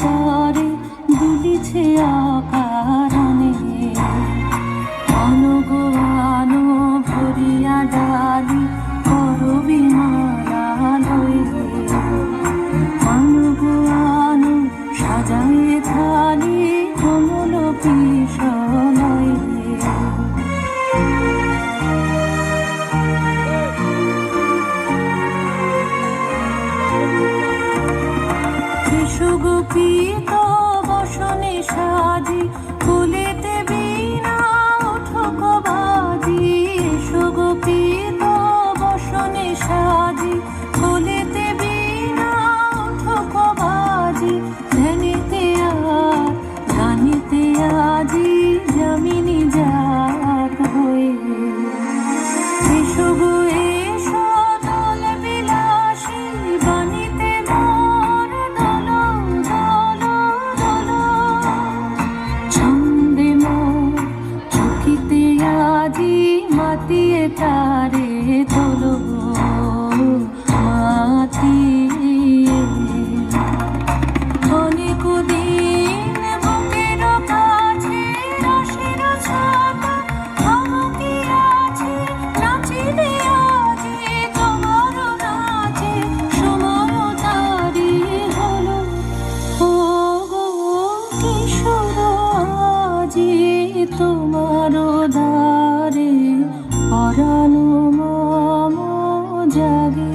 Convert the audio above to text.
তরে দুলিছে অকারণে। আনো আনো ভরিয়া ডালি করবি মালালয়ে। আনো সাজায়ে থালি কমল পিশলয়ে। সুগোপিত বসনে সাজি ফুলেতে বীণা উঠুক বাজি। সুগোপিত বসনে সাজি ফুলেতে বীণা উঠুক বাজি। ধ্যানেতে আর গানেতে আজি যামিনী জাত হয়ে। এসো গো এসো দোল বিলাসী বাণীতে মোর দোল দোল দোল। ছন্দে মোর চকিতে আজি মাতিয়ে তারে তোলো মাতিয়ে। অনেক দিন বুকের কাছে রসের ছাতা ভাবুকিয়াছি। নাচিলে আজি তোমার নাচে সময় তারি হলো। ও গো কিশোর আজি তোমার দ্বারে পরাণ মম জাগে।